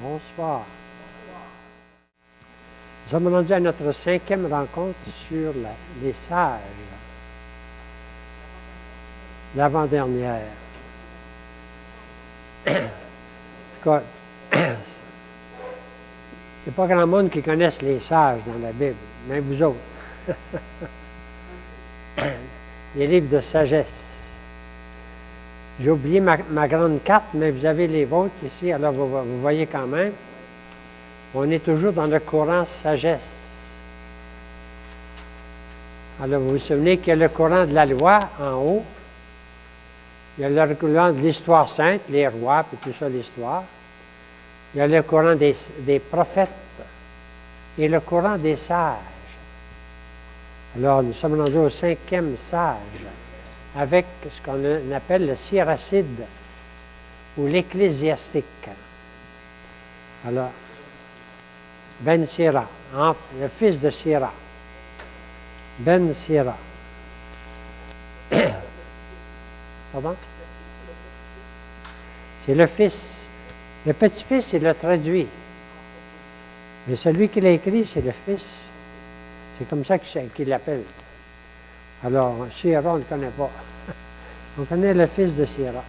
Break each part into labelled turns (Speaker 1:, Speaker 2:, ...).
Speaker 1: Bonsoir. Nous sommes rendus à notre 5e rencontre sur les sages. L'avant-dernière. En tout cas, il n'y a pas grand monde qui connaisse les sages dans la Bible, même vous autres. Les livres de sagesse. J'ai oublié ma grande carte, mais vous avez les vôtres ici, alors vous voyez quand même. On est toujours dans le courant sagesse. Alors, vous vous souvenez qu'il y a le courant de la loi en haut. Il y a le courant de l'histoire sainte, les rois, puis tout ça, l'histoire. Il y a le courant des prophètes et le courant des sages. Alors, nous sommes rendus au 5e sage, avec ce qu'on appelle le siracide ou l'ecclésiastique. Alors, Ben Sira, le fils de Sira. Ben Sira. Pardon? C'est le fils. Le petit-fils, il l'a traduit. Mais celui qui l'a écrit, c'est le fils. C'est comme ça qu'il l'appelle. Alors, Sira, on ne le connaît pas. On connaît le fils de Sira.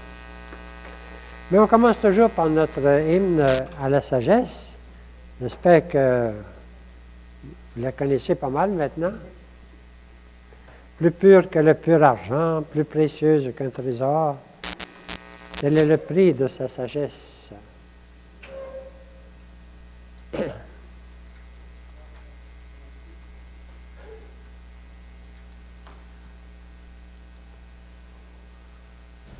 Speaker 1: Mais on commence toujours par notre hymne à la sagesse. J'espère que vous la connaissez pas mal maintenant. Plus pure que le pur argent, plus précieuse qu'un trésor, tel est le prix de sa sagesse.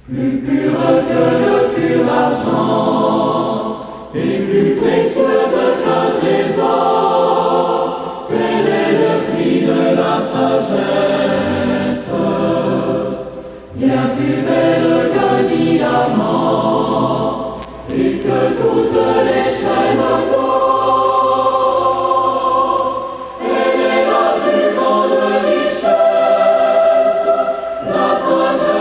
Speaker 2: Plus pure que le pur argent, et plus précieuse qu'un trésor, tel est le prix de la sagesse. Bien plus belle qu'un diamant, et que toutes les chaînes d'or, elle est la plus grande richesse, la sagesse.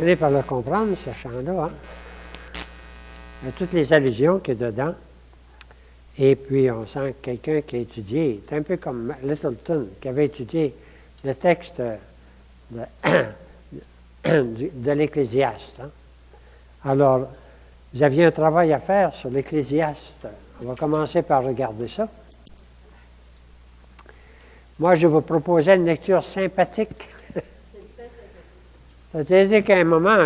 Speaker 1: finir par le comprendre, ce chant-là. Hein? Il y a toutes les allusions qu'il y a dedans. Et puis, on sent que quelqu'un qui a étudié, c'est un peu comme Littleton, qui avait étudié le texte de l'Ecclésiaste. Hein? Alors, vous aviez un travail à faire sur l'Ecclésiaste. On va commencer par regarder ça. Moi, je vous proposais une lecture sympathique. C'est-à-dire qu'à un moment,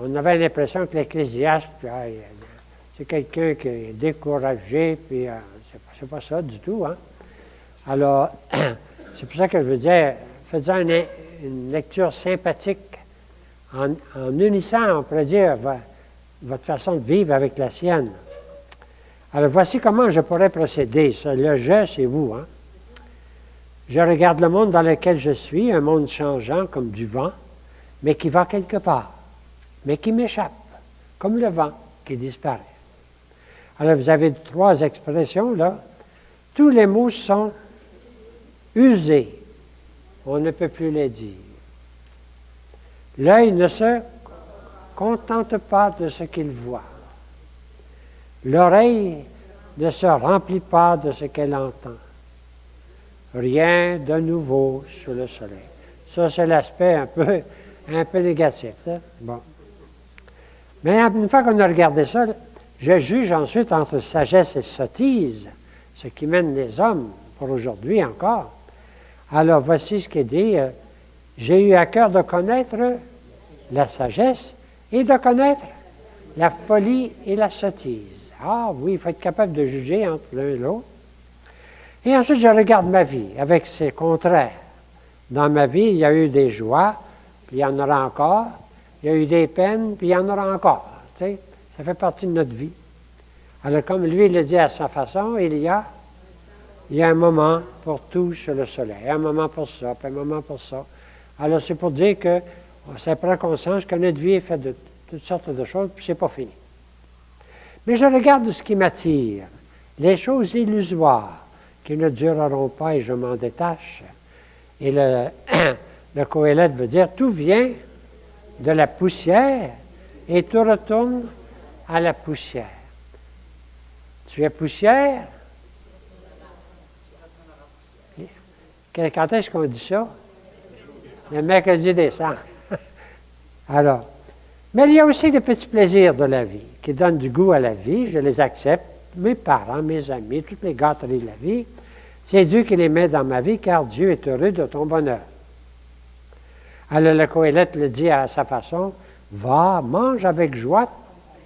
Speaker 1: on avait l'impression que l'Ecclésiaste, c'est quelqu'un qui est découragé, puis c'est pas ça du tout. Hein? Alors, c'est pour ça que je veux dire, faites-en une lecture sympathique, en unissant, on pourrait dire, votre façon de vivre avec la sienne. Alors, voici comment je pourrais procéder. Le « je », c'est vous. Hein? Je regarde le monde dans lequel je suis, un monde changeant comme du vent, mais qui va quelque part, mais qui m'échappe, comme le vent qui disparaît. Alors, vous avez 3 expressions, là. Tous les mots sont usés. On ne peut plus les dire. L'œil ne se contente pas de ce qu'il voit. L'oreille ne se remplit pas de ce qu'elle entend. Rien de nouveau sous le soleil. Ça, c'est l'aspect un peu négatif. Hein? Bon. Mais une fois qu'on a regardé ça, je juge ensuite entre sagesse et sottise, ce qui mène les hommes, pour aujourd'hui encore. Alors, voici ce qui est dit. J'ai eu à cœur de connaître la sagesse et de connaître la folie et la sottise. Ah oui, il faut être capable de juger entre l'un et l'autre. Et ensuite, je regarde ma vie avec ses contraires. Dans ma vie, il y a eu des joies, puis il y en aura encore. Il y a eu des peines, puis il y en aura encore. Tu sais, ça fait partie de notre vie. Alors, comme lui, il le dit à sa façon, il y a un moment pour tout sur le soleil. Un moment pour ça, puis un moment pour ça. Alors, c'est pour dire que ça prend conscience que notre vie est faite de toutes sortes de choses, puis c'est pas fini. Mais je regarde ce qui m'attire, les choses illusoires qui ne dureront pas et je m'en détache. Et le Coëlette veut dire, tout vient de la poussière et tout retourne à la poussière. Tu es poussière? Quand est-ce qu'on dit ça? Le mercredi décembre. Alors, mais il y a aussi des petits plaisirs de la vie qui donnent du goût à la vie. Je les accepte. Mes parents, mes amis, toutes les gâteries de la vie. C'est Dieu qui les met dans ma vie, car Dieu est heureux de ton bonheur. Alors le Coëlette le dit à sa façon, « Va, mange avec joie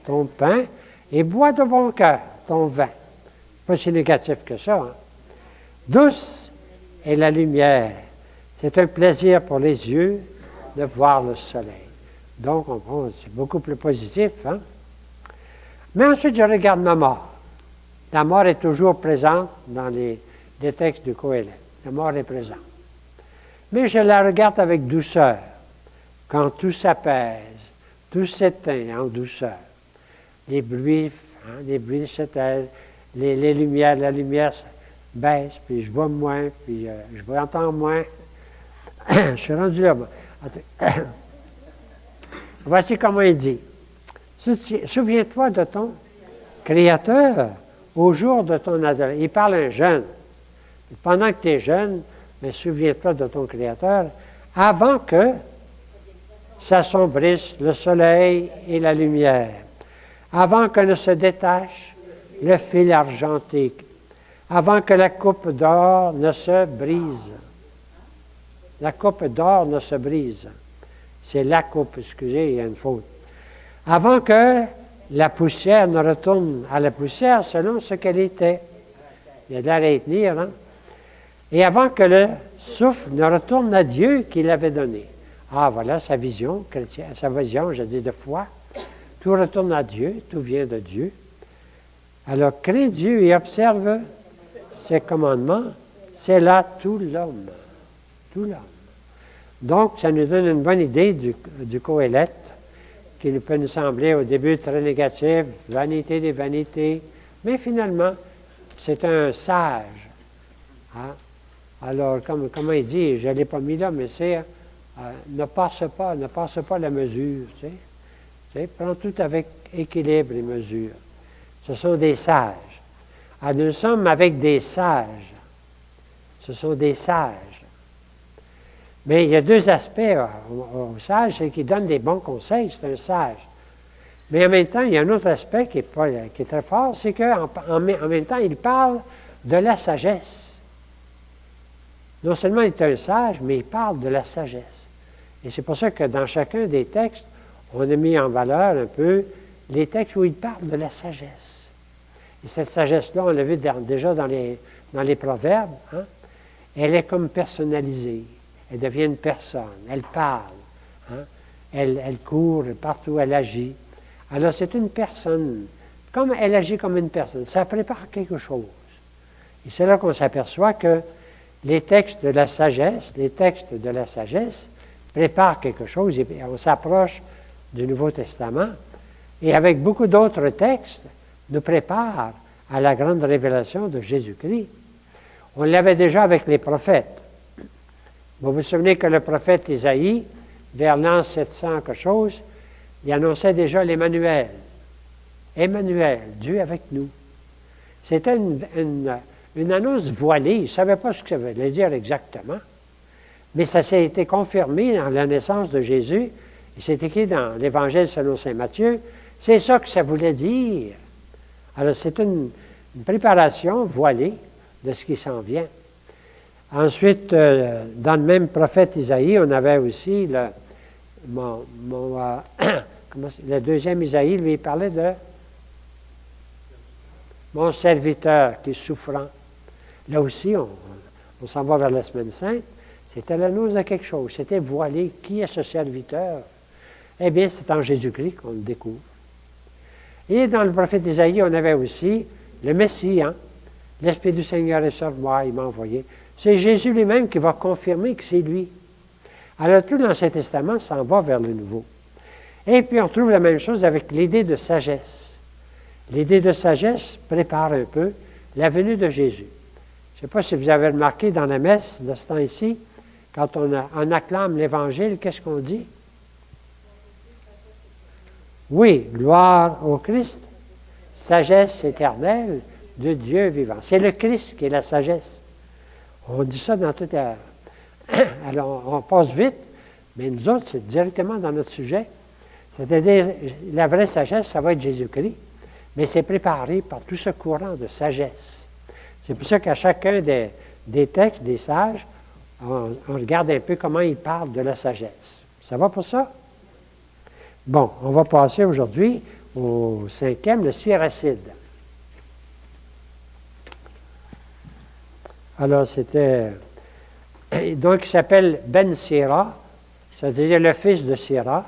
Speaker 1: ton pain et bois de bon cœur ton vin. » Pas si négatif que ça. Hein? Douce est la lumière. C'est un plaisir pour les yeux de voir le soleil. Donc, c'est beaucoup plus positif. Hein? Mais ensuite, je regarde ma mort. La mort est toujours présente dans les textes du Coëlette. La mort est présente. Mais je la regarde avec douceur. Quand tout s'apaise, tout s'éteint en douceur. Les bruits s'éteignent, les lumières, la lumière baisse, puis je vois moins, puis je entends moins. Je suis rendu là. Voici comment il dit. Souviens-toi de ton Créateur au jour de ton adolescence. Il parle à un jeune. Pendant que tu es jeune, mais souviens-toi de ton Créateur avant que s'assombrisse le soleil et la lumière, avant que ne se détache le fil argenté, avant que la coupe d'or ne se brise. La coupe d'or ne se brise. C'est la coupe, excusez, il y a une faute. Avant que la poussière ne retourne à la poussière selon ce qu'elle était. Il y a de l'air à y tenir, hein? Et avant que le souffle ne retourne à Dieu qui l'avait donné. Ah, voilà sa vision chrétienne, sa vision, je dis, de foi. Tout retourne à Dieu, tout vient de Dieu. Alors, crains Dieu et observe ses commandements, c'est là tout l'homme. Tout l'homme. Donc, ça nous donne une bonne idée du Coëlette, qui peut nous sembler au début très négatif, vanité des vanités, mais finalement, c'est un sage. Hein? Alors, comment il dit, je ne l'ai pas mis là, mais c'est ne passe pas la mesure. Tu sais, prends tout avec équilibre et mesure. Ce sont des sages. Ah, nous sommes avec des sages. Ce sont des sages. Mais il y a deux aspects au sage, c'est qu'il donne des bons conseils, c'est un sage. Mais en même temps, il y a un autre aspect qui est très fort, c'est qu'en même temps, il parle de la sagesse. Non seulement il est un sage, mais il parle de la sagesse. Et c'est pour ça que dans chacun des textes, on a mis en valeur un peu les textes où il parle de la sagesse. Et cette sagesse-là, on l'a vu déjà dans les proverbes, hein? Elle est comme personnalisée. Elle devient une personne. Elle parle. Hein? Elle court partout, elle agit. Alors, c'est une personne. Comme elle agit comme une personne, ça prépare quelque chose. Et c'est là qu'on s'aperçoit que les textes de la sagesse préparent quelque chose. Et on s'approche du Nouveau Testament. Et avec beaucoup d'autres textes, nous préparent à la grande révélation de Jésus-Christ. On l'avait déjà avec les prophètes. Vous vous souvenez que le prophète Isaïe, vers l'an 700 quelque chose, il annonçait déjà l'Emmanuel. Emmanuel, Dieu avec nous. C'était une annonce voilée. Il ne savait pas ce que ça voulait dire exactement. Mais ça s'est été confirmé dans la naissance de Jésus. Et c'est écrit dans l'Évangile selon saint Matthieu. C'est ça que ça voulait dire. Alors, c'est une préparation voilée de ce qui s'en vient. Ensuite, dans le même prophète Isaïe, on avait aussi le deuxième Isaïe, lui, il parlait de mon serviteur qui est souffrant. Là aussi, on s'en va vers la semaine sainte. C'était l'annonce de quelque chose. C'était voilé. Qui est ce serviteur? Eh bien, c'est en Jésus-Christ qu'on le découvre. Et dans le prophète Isaïe, on avait aussi le Messie, hein? L'Esprit du Seigneur est sur moi, il m'a envoyé. C'est Jésus lui-même qui va confirmer que c'est lui. Alors, tout l'Ancien Testament s'en va vers le Nouveau. Et puis, on trouve la même chose avec l'idée de sagesse. L'idée de sagesse prépare un peu la venue de Jésus. Je ne sais pas si vous avez remarqué dans la messe de ce temps-ci, quand on acclame l'Évangile, qu'est-ce qu'on dit? Oui, gloire au Christ, sagesse éternelle de Dieu vivant. C'est le Christ qui est la sagesse. On dit ça dans toute la... Alors, on passe vite, mais nous autres, c'est directement dans notre sujet. C'est-à-dire, la vraie sagesse, ça va être Jésus-Christ, mais c'est préparé par tout ce courant de sagesse. C'est pour ça qu'à chacun des textes, des sages, on regarde un peu comment ils parlent de la sagesse. Ça va pour ça? Bon, on va passer aujourd'hui au 5e, le Siracide. Alors, c'était... Donc, il s'appelle Ben Sira, c'est-à-dire le fils de Sira.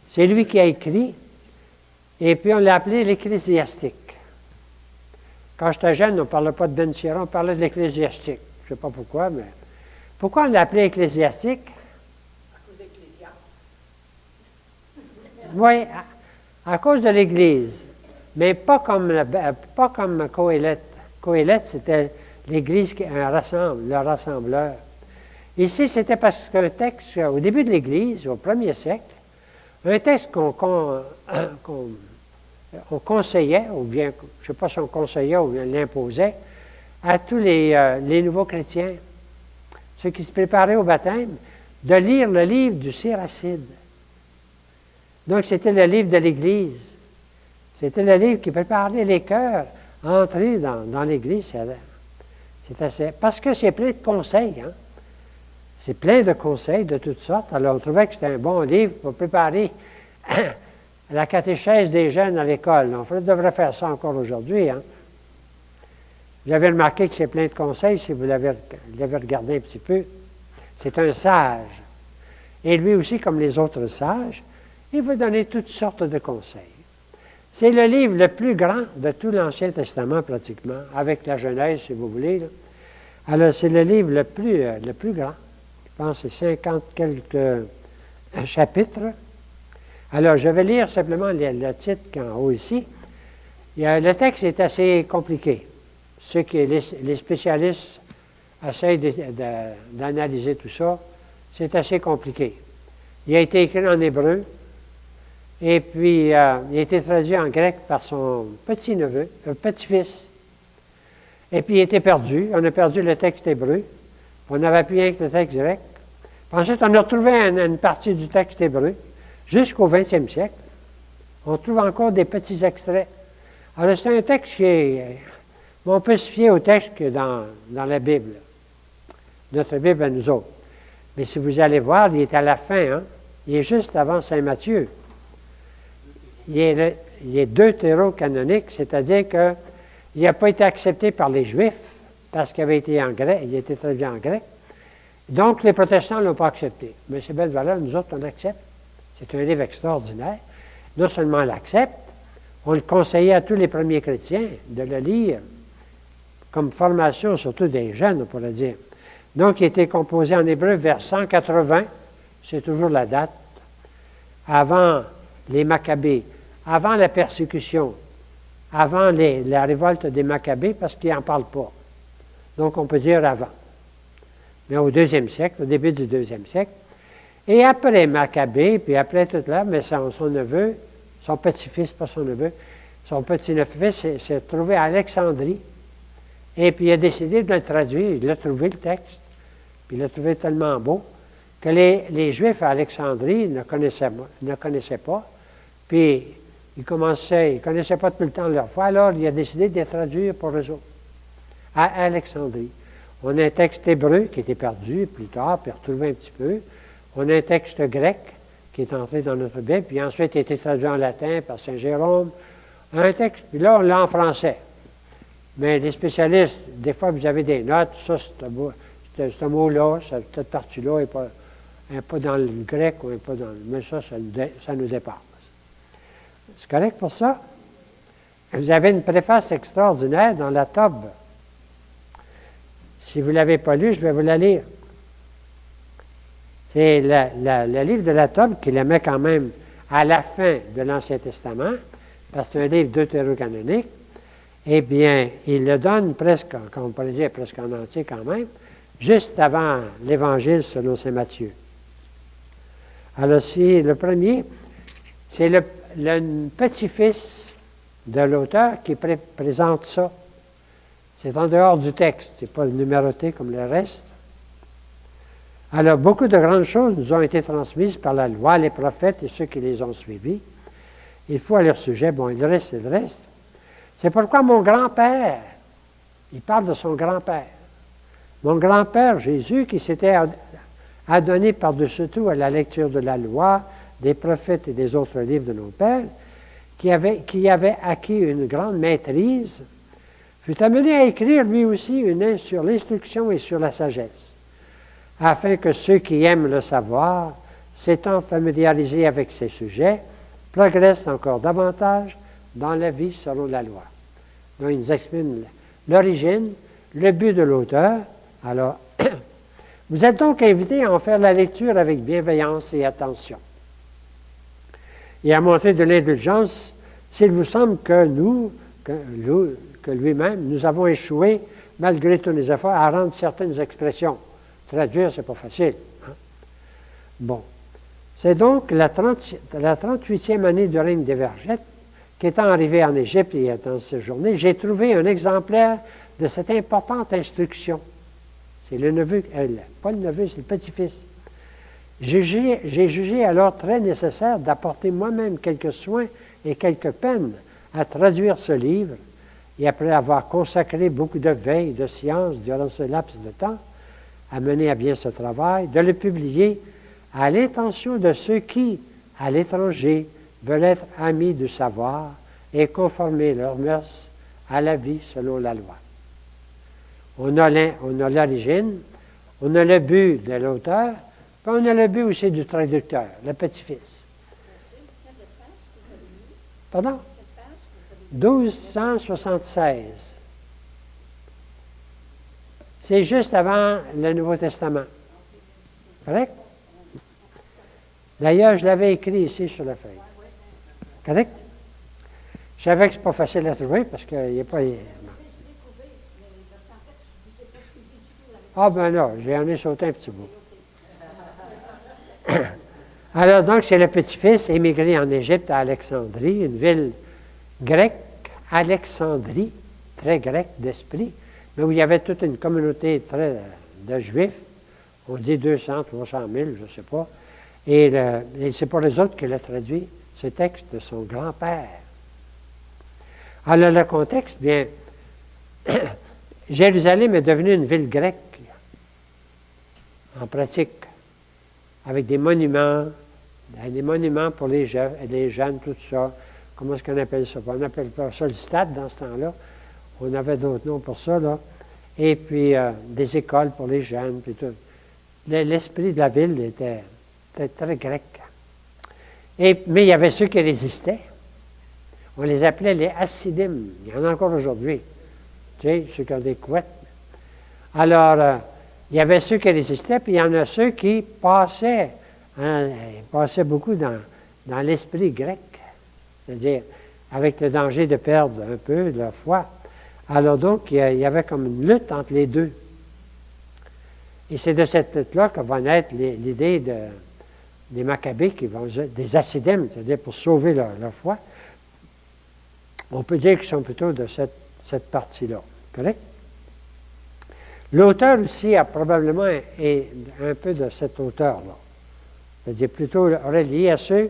Speaker 1: C'est lui qui a écrit, et puis on l'a appelé l'Ecclésiastique. Quand j'étais jeune, on ne parlait pas de Ben Sira, on parlait de l'Ecclésiastique. Je ne sais pas pourquoi, mais... Pourquoi on l'a appelé Ecclésiastique?
Speaker 3: À cause d'Ecclésia.
Speaker 1: Oui, à cause de l'Église, mais pas comme Coëlette. Coëlette, c'était l'Église qui rassemble, le rassembleur. Ici, c'était parce qu'un texte, au début de l'Église, au 1er siècle, un texte qu'on conseillait, ou bien, je ne sais pas si on conseillait ou bien l'imposait, à tous les nouveaux chrétiens, ceux qui se préparaient au baptême, de lire le livre du Siracide. Donc, c'était le livre de l'Église. C'était le livre qui préparait les cœurs à entrer dans l'Église. C'est assez... Parce que c'est plein de conseils. Hein? C'est plein de conseils de toutes sortes. Alors, on trouvait que c'était un bon livre pour préparer la catéchèse des jeunes à l'école. On devrait faire ça encore aujourd'hui. Hein? Vous avez remarqué que c'est plein de conseils si vous l'avez regardé un petit peu. C'est un sage. Et lui aussi, comme les autres sages, il veut donner toutes sortes de conseils. C'est le livre le plus grand de tout l'Ancien Testament, pratiquement, avec la Genèse, si vous voulez. Là. Alors, c'est le livre le plus grand. Je pense que c'est 50 quelques chapitres. Alors, je vais lire simplement le titre en haut ici. Le texte est assez compliqué. Les spécialistes essayent d'analyser tout ça. c'est assez compliqué. Il a été écrit en hébreu, et puis il a été traduit en grec par son petit-neveu, petit-fils. Et puis il était perdu. On a perdu le texte hébreu. On n'avait plus rien que le texte grec. Puis ensuite, on a retrouvé une partie du texte hébreu jusqu'au 20e siècle. On trouve encore des petits extraits. Alors, c'est un texte qui est... On peut se fier au texte que dans la Bible. Notre Bible à nous autres. Mais si vous allez voir, il est à la fin. Hein? Il est juste avant Saint Matthieu. Il est deutérocanonique, c'est-à-dire qu'il n'a pas été accepté par les Juifs parce qu'il avait été en grec, il a été traduit en grec. Donc, les protestants ne l'ont pas accepté. Mais c'est belle valeur, nous autres, on accepte. C'est un livre extraordinaire. Non seulement on l'accepte, on le conseillait à tous les premiers chrétiens de le lire comme formation, surtout des jeunes, on pourrait dire. Donc, il a été composé en hébreu vers 180, c'est toujours la date, avant les Maccabées, avant la persécution, avant la révolte des Maccabées, parce qu'ils n'en parlent pas. Donc, on peut dire avant. Mais au 2e siècle, au début du 2e siècle. Et après Maccabée, puis après tout là, mais son neveu, son petit-fils, pas son neveu, son petit-fils s'est trouvé à Alexandrie. Et puis il a décidé de le traduire. Il a trouvé le texte. Puis il l'a trouvé tellement beau que les Juifs à Alexandrie ne connaissaient pas. Puis ils ne connaissaient pas tout le temps leur foi. Alors il a décidé de les traduire pour eux autres. À Alexandrie. On a un texte hébreu qui était perdu plus tard, puis retrouvé un petit peu. On a un texte grec qui est entré dans notre Bible, puis ensuite a été traduit en latin par Saint Jérôme. Un texte, puis là, on l'a en français. Mais les spécialistes, des fois, vous avez des notes, ça, ce mot-là, cette partie-là n'est pas dans le grec, ou n'est pas dans mais ça nous dépasse. C'est correct pour ça? Vous avez une préface extraordinaire dans la Tobe. Si vous ne l'avez pas lu, je vais vous la lire. C'est le livre de la Tobe qui le met quand même à la fin de l'Ancien Testament, parce que c'est un livre deutérocanonique. Eh bien, il le donne presque, comme on pourrait dire, presque en entier quand même, juste avant l'Évangile selon saint Matthieu. Alors, si le premier, c'est le petit-fils de l'auteur qui présente ça. C'est en dehors du texte, ce n'est pas numéroté comme le reste. Alors, beaucoup de grandes choses nous ont été transmises par la loi, les prophètes et ceux qui les ont suivis. Il faut à leur sujet, bon, il reste, il reste. C'est pourquoi mon grand-père, il parle de son grand-père, mon grand-père Jésus, qui s'était adonné par-dessus tout à la lecture de la loi, des prophètes et des autres livres de nos pères, qui avait acquis une grande maîtrise, fut amené à écrire lui aussi sur l'instruction et sur la sagesse, afin que ceux qui aiment le savoir, s'étant familiarisés avec ces sujets, progressent encore davantage dans la vie selon la loi. Donc, il nous exprime l'origine, le but de l'auteur. Alors, vous êtes donc invités à en faire la lecture avec bienveillance et attention. Et à montrer de l'indulgence s'il vous semble que lui-même, nous avons échoué, malgré tous nos efforts, à rendre certaines expressions. Traduire, ce n'est pas facile. Hein? Bon. C'est donc la 38e année du règne des Vergettes, qu'étant arrivé en Égypte et étant séjourné, j'ai trouvé un exemplaire de cette importante instruction. C'est le neveu, pas le neveu, c'est le petit-fils. J'ai jugé alors très nécessaire d'apporter moi-même quelques soins et quelques peines à traduire ce livre, et après avoir consacré beaucoup de veille, de science durant ce laps de temps, à mener à bien ce travail, de le publier à l'intention de ceux qui, à l'étranger, veulent être amis du savoir et conformer leurs mœurs à la vie selon la loi. On a l'origine, on a le but de l'auteur, puis on a le but aussi du traducteur, le petit-fils. Pardon? 1276. C'est juste avant le Nouveau Testament. Correct? D'ailleurs, je l'avais écrit ici sur la feuille. Correct? Je savais que ce n'est pas facile à trouver parce qu'il n'y a pas... Ah ben là, j'en ai sauté un petit bout. Alors, donc, c'est le petit-fils émigré en Égypte à Alexandrie, une ville grecque, Alexandrie, très grecque d'esprit, mais où il y avait toute une communauté de Juifs. On dit 200, 300 000, je ne sais pas. Et c'est pour les autres qu'il a traduit ce texte de son grand-père. Alors, le contexte, bien, Jérusalem est devenue une ville grecque, en pratique, avec des monuments pour les jeunes, tout ça. Comment est-ce qu'on appelle ça? On appelle pas ça le stade dans ce temps-là. On avait d'autres noms pour ça, là. Et puis, des écoles pour les jeunes, puis tout. L'esprit de la ville était très grec. Mais il y avait ceux qui résistaient. On les appelait les Hassidim. Il y en a encore aujourd'hui. Tu sais, ceux qui ont des couettes. Alors, il y avait ceux qui résistaient, puis il y en a ceux qui passaient. Hein, ils passaient beaucoup dans l'esprit grec. C'est-à-dire, avec le danger de perdre un peu leur foi. Alors donc, il y avait comme une lutte entre les deux. Et c'est de cette lutte-là que va naître l'idée des Maccabées, des Hassidim, c'est-à-dire pour sauver leur foi. On peut dire qu'ils sont plutôt de cette partie-là. Correct? L'auteur aussi a probablement un peu de cette hauteur-là. C'est-à-dire plutôt relié à ceux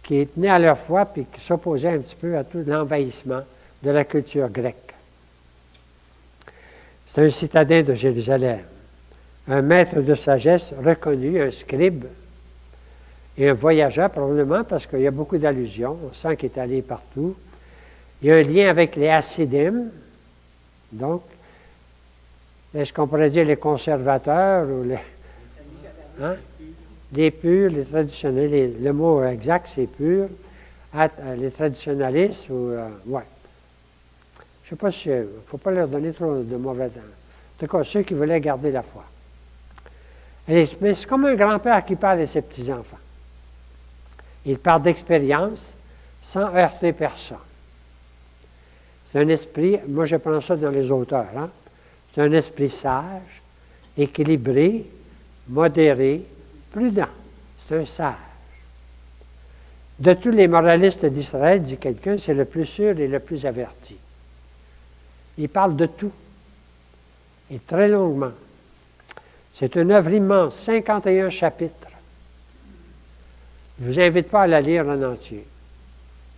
Speaker 1: qui tenaient à leur foi et qui s'opposaient un petit peu à tout l'envahissement de la culture grecque. C'est un citadin de Jérusalem, un maître de sagesse reconnu, un scribe et un voyageur probablement parce qu'il y a beaucoup d'allusions, on sent qu'il est allé partout. Il y a un lien avec les Hassidim, donc, est-ce qu'on pourrait dire les conservateurs ou les purs, les traditionnels, le mot exact c'est pur, les traditionnalistes ou, ouais. Je ne sais pas si, il ne faut pas leur donner trop de mauvais temps. En tout cas, ceux qui voulaient garder la foi. Mais c'est comme un grand-père qui parle à ses petits-enfants. Il parle d'expérience sans heurter personne. C'est un esprit, moi je prends ça dans les auteurs, hein? C'est un esprit sage, équilibré, modéré, prudent. C'est un sage. De tous les moralistes d'Israël, dit quelqu'un, c'est le plus sûr et le plus averti. Il parle de tout, et très longuement. C'est une œuvre immense, 51 chapitres. Je ne vous invite pas à la lire en entier.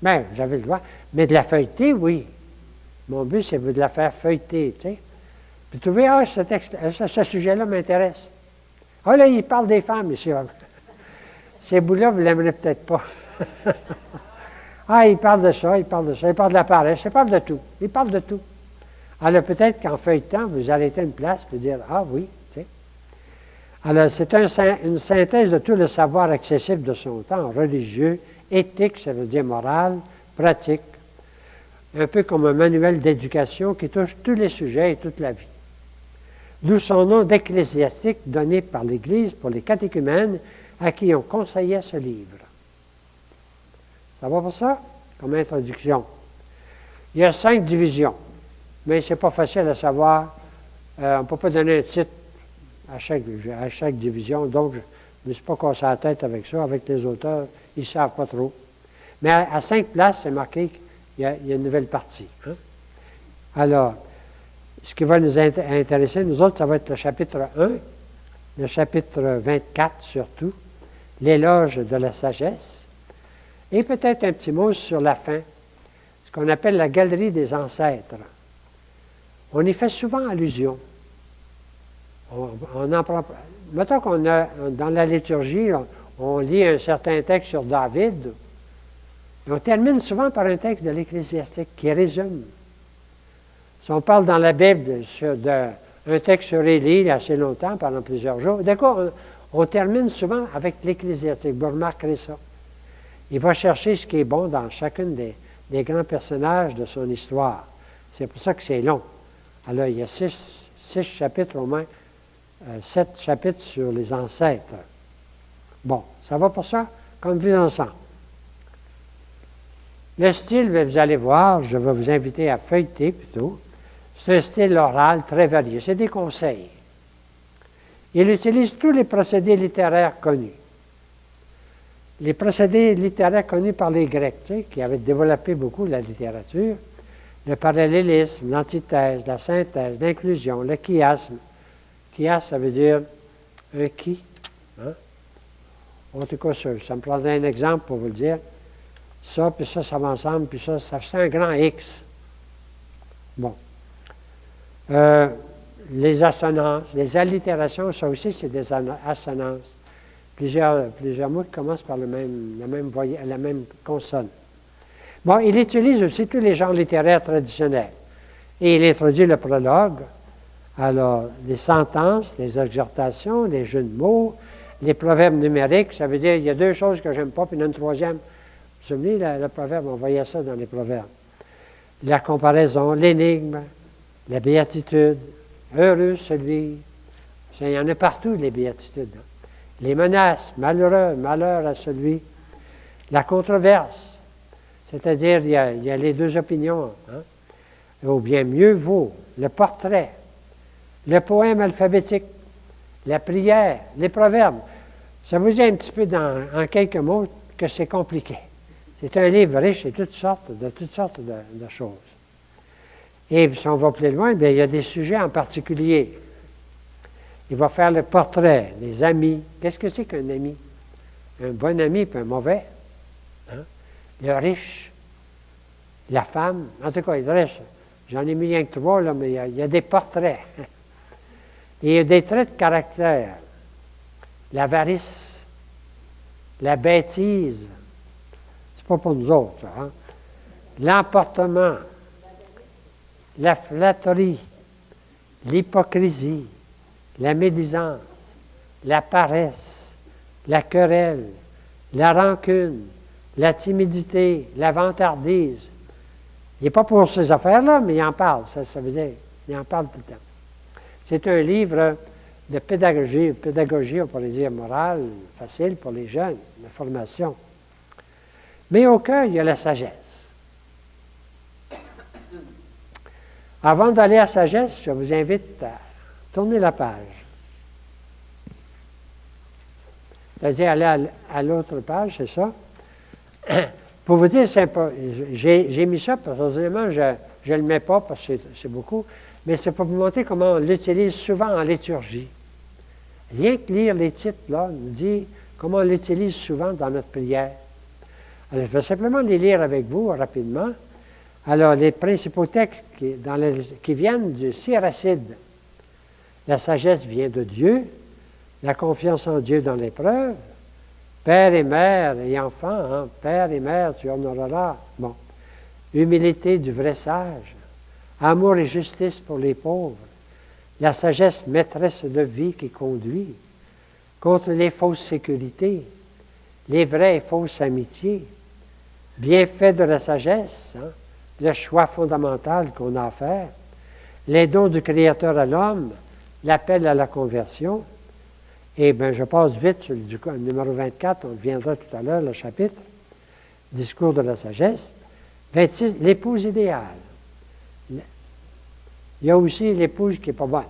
Speaker 1: Bien, vous avez le droit. Mais de la feuilleter, oui. Mon but, c'est de la faire feuilleter, tu sais. Puis trouver, ce texte, ce sujet-là m'intéresse. Ah là, il parle des femmes ici. Ces bouts-là, vous ne l'aimerez peut-être pas. Il parle de ça, il parle de la paresse, il parle de tout. Il parle de tout. Alors peut-être qu'en feuilletant, vous arrêtez une place et dire, ah oui, tu sais. Alors c'est une synthèse de tout le savoir accessible de son temps, religieux, éthique, ça veut dire moral, pratique, un peu comme un manuel d'éducation qui touche tous les sujets et toute la vie. D'où son nom d'ecclésiastique donné par l'Église pour les catéchumènes à qui on conseillait ce livre. Ça va pour ça, comme introduction. Il y a 5 divisions, mais ce n'est pas facile à savoir. On ne peut pas donner un titre à chaque division, donc je ne me suis pas cassé la tête avec ça. Avec les auteurs, ils ne savent pas trop. Mais à 5 places, c'est marqué qu'il y a une nouvelle partie. Hein? Alors, ce qui va nous intéresser, nous autres, ça va être le chapitre 1, le chapitre 24 surtout, l'éloge de la sagesse, et peut-être un petit mot sur la fin, ce qu'on appelle la galerie des ancêtres. On y fait souvent allusion. On en prend. Mettons qu'on a, dans la liturgie, on lit un certain texte sur David, et on termine souvent par un texte de l'Ecclésiastique qui résume. Si on parle dans la Bible d'un texte sur Élie, il y a assez longtemps, pendant plusieurs jours, d'accord, on termine souvent avec l'Ecclésiastique. Vous remarquerez ça. Il va chercher ce qui est bon dans chacun des grands personnages de son histoire. C'est pour ça que c'est long. Alors, il y a 6 chapitres au moins, 7 chapitres sur les ancêtres. Bon, ça va pour ça, comme vu ensemble. Le style, vous allez voir, je vais vous inviter à feuilleter plutôt. C'est un style oral très varié. C'est des conseils. Il utilise tous les procédés littéraires connus. les procédés littéraires connus par les Grecs, tu sais, qui avaient développé beaucoup la littérature, le parallélisme, l'antithèse, la synthèse, l'inclusion, le chiasme. Chiasme, ça veut dire un qui. Hein? En tout cas, ça me prendrait un exemple pour vous le dire. Ça, puis ça va ensemble, puis ça fait un grand X. Bon. Les assonances, les allitérations, ça aussi, c'est des assonances. Plusieurs mots qui commencent par la même consonne. Bon, il utilise aussi tous les genres littéraires traditionnels. Et il introduit le prologue, alors les sentences, les exhortations, les jeux de mots, les proverbes numériques. Ça veut dire, il y a deux choses que j'aime pas, puis il y en a une troisième. Vous vous souvenez, le proverbe, on voyait ça dans les proverbes. La comparaison, l'énigme, la béatitude. Heureux celui. Il y en a partout, les béatitudes. Hein. Les menaces, malheureux, malheur à celui. La controverse. C'est-à-dire, il y a les deux opinions. Hein? Ou bien mieux vaut le portrait, le poème alphabétique, la prière, les proverbes. Ça vous dit un petit peu en quelques mots que c'est compliqué. C'est un livre riche de toutes sortes de choses. Et si on va plus loin, bien, il y a des sujets en particulier. Il va faire le portrait des amis. Qu'est-ce que c'est qu'un ami? Un bon ami et un mauvais. Hein? Le riche, la femme. En tout cas, il reste. J'en ai mis rien que trois, là, mais il y a des portraits. Et il y a des traits de caractère. L'avarice, la bêtise. C'est pas pour nous autres, ça, hein? L'emportement, la flatterie, l'hypocrisie, la médisance, la paresse, la querelle, la rancune, la timidité, la vantardise. Il n'est pas pour ces affaires-là, mais il en parle. Ça veut dire, il en parle tout le temps. C'est un livre de pédagogie, on pourrait dire morale, facile pour les jeunes, de formation. Mais au cœur, il y a la sagesse. Avant d'aller à la sagesse, je vous invite à tourner la page. C'est-à-dire aller à l'autre page, c'est ça. Pour vous dire, j'ai mis ça, personnellement, je ne le mets pas parce que c'est beaucoup, mais c'est pour vous montrer comment on l'utilise souvent en liturgie. Rien que lire les titres, là, nous dit comment on l'utilise souvent dans notre prière. Alors, je vais simplement les lire avec vous rapidement. Alors, les principaux textes qui viennent du Siracide. La sagesse vient de Dieu, la confiance en Dieu dans l'épreuve, père et mère et enfant, hein? Père et mère, tu honoreras. Bon. Humilité du vrai sage, amour et justice pour les pauvres, la sagesse maîtresse de vie qui conduit, contre les fausses sécurités, les vraies et fausses amitiés, bienfait de la sagesse, hein? Le choix fondamental qu'on a à faire, les dons du Créateur à l'homme, l'appel à la conversion. Et bien, je passe vite sur le numéro 24, on viendra tout à l'heure, le chapitre, discours de la sagesse. 26, l'épouse idéale. Il y a aussi l'épouse qui n'est pas bonne.